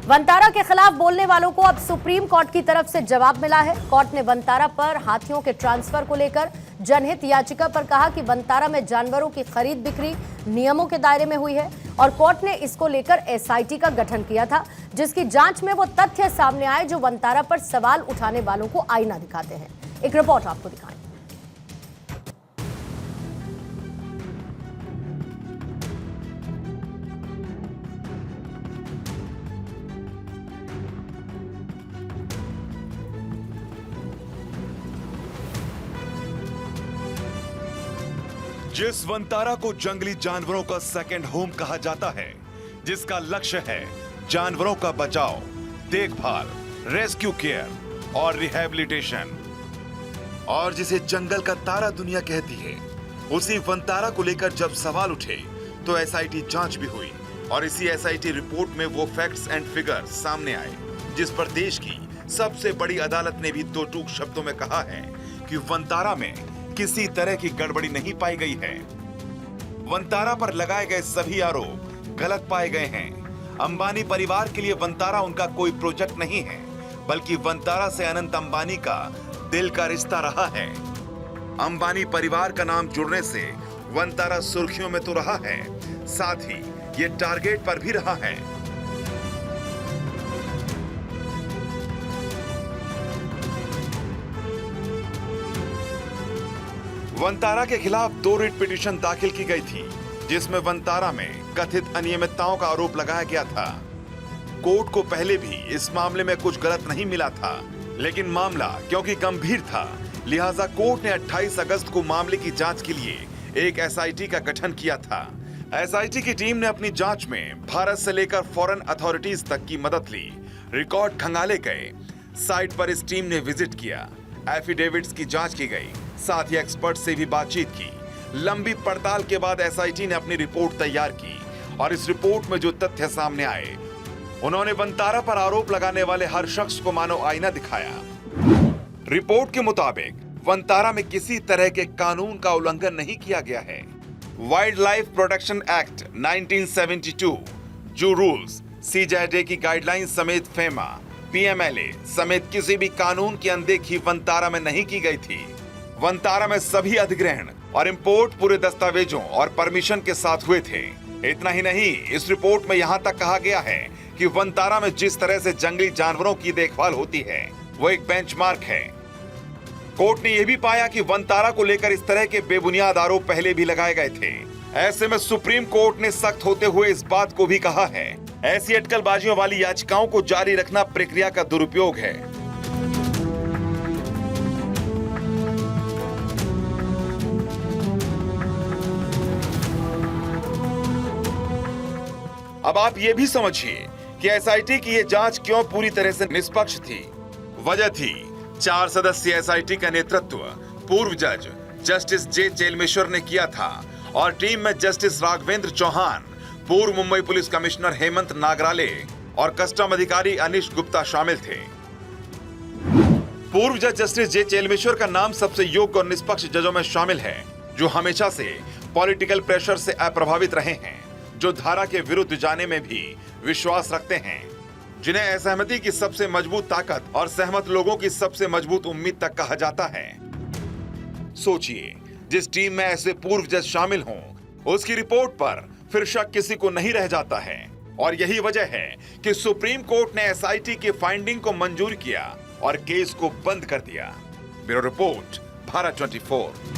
वंतारा के खिलाफ बोलने वालों को अब सुप्रीम कोर्ट की तरफ से जवाब मिला है। कोर्ट ने वंतारा पर हाथियों के ट्रांसफर को लेकर जनहित याचिका पर कहा कि वंतारा में जानवरों की खरीद बिक्री नियमों के दायरे में हुई है और कोर्ट ने इसको लेकर एसआईटी का गठन किया था, जिसकी जांच में वो तथ्य सामने आए जो वंतारा पर सवाल उठाने वालों को आईना दिखाते हैं। एक रिपोर्ट आपको दिखाएं। जिस वंतारा को जंगली जानवरों का सेकंड होम कहा जाता है, जिसका लक्ष्य है जानवरों का बचाव, देखभाल, रेस्क्यू केयर और रिहैबिलिटेशन, और जिसे जंगल का तारा दुनिया कहती है, उसी वंतारा को लेकर जब सवाल उठे तो एसआईटी जांच भी हुई और इसी एसआईटी रिपोर्ट में वो फैक्ट्स एंड फिगर्स सामने आए जिस पर देश की सबसे बड़ी अदालत ने भी दो टूक शब्दों में कहा है कि वंतारा में किसी तरह की गड़बड़ी नहीं पाई गई है। वंतारा पर लगाए गए सभी आरोप गलत पाए गए हैं। अंबानी परिवार के लिए वंतारा उनका कोई प्रोजेक्ट नहीं है, बल्कि वंतारा से अनंत अंबानी का दिल का रिश्ता रहा है। अंबानी परिवार का नाम जुड़ने से वंतारा सुर्खियों में तो रहा है, साथ ही ये टारगेट पर भी रहा है। वंतारा के खिलाफ 2 रिट पिटीशन दाखिल की गई थी, जिसमें वंतारा में कथित अनियमितताओं का आरोप लगाया गया था। कोर्ट को पहले भी इस मामले में कुछ गलत नहीं मिला था, लेकिन मामला क्योंकि गंभीर था, लिहाजा कोर्ट ने 28 अगस्त को मामले की जांच के लिए एक एसआईटी का गठन किया था। एसआईटी की टीम ने अपनी जांच में भारत से लेकर फॉरेन अथॉरिटीज तक की मदद ली। रिकॉर्ड खंगाले गए, साइट पर इस टीम ने विजिट किया, एफिडेविट्स की जांच की गई, साथ ही एक्सपर्ट से भी बातचीत की। लंबी पड़ताल के बाद एसआईटी ने अपनी रिपोर्ट तैयार की और इस रिपोर्ट में जो तथ्य सामने आए, उन्होंने वंतारा पर आरोप लगाने वाले हर शख्स को मानो आईना दिखाया। रिपोर्ट के मुताबिक वंतारा में किसी तरह के कानून का उल्लंघन नहीं किया गया है। वाइल्ड लाइफ प्रोटेक्शन एक्ट 1972, जो रूल्स, सीजेडे की गाइडलाइंस समेत फेमा, पीएमएलए समेत किसी भी कानून की अनदेखी वंतारा में नहीं की गई थी। वंतारा में सभी अधिग्रहण और इंपोर्ट पूरे दस्तावेजों और परमिशन के साथ हुए थे। इतना ही नहीं, इस रिपोर्ट में यहाँ तक कहा गया है कि वंतारा में जिस तरह से जंगली जानवरों की देखभाल होती है, वो एक बेंचमार्क है। कोर्ट ने यह भी पाया कि वंतारा को लेकर इस तरह के बेबुनियाद आरोप पहले भी लगाए गए थे। ऐसे में सुप्रीम कोर्ट ने सख्त होते हुए इस बात को भी कहा है, ऐसी अटकलबाजियों वाली याचिकाओं को जारी रखना प्रक्रिया का दुरुपयोग है। अब आप ये भी समझिए कि एसआईटी की ये जांच क्यों पूरी तरह से निष्पक्ष थी। वजह थी 4 सदस्यीय एसआईटी का नेतृत्व पूर्व जज जस्टिस जे चेलमेश्वर ने किया था और टीम में जस्टिस राघवेंद्र चौहान, पूर्व मुंबई पुलिस कमिश्नर हेमंत नागराले और कस्टम अधिकारी अनिश गुप्ता शामिल थे। पूर्व जज जस्टिस जे चेलमेश्वर का नाम सबसे योग्य और निष्पक्ष जजों में शामिल है, जो हमेशा से पॉलिटिकल प्रेशर से अप्रभावित रहे हैं, जो धारा के विरुद्ध जाने में भी विश्वास रखते हैं, जिन्हें असहमति की सबसे मजबूत ताकत और सहमत लोगों की सबसे मजबूत उम्मीद तक कहा जाता है। सोचिए, जिस टीम में ऐसे पूर्व जज शामिल हों, उसकी रिपोर्ट पर फिर शक किसी को नहीं रह जाता है। और यही वजह है कि सुप्रीम कोर्ट ने एसआईटी के फाइंडिंग को मंजूर किया और केस को बंद कर दिया। Bureau report, Bharat 24।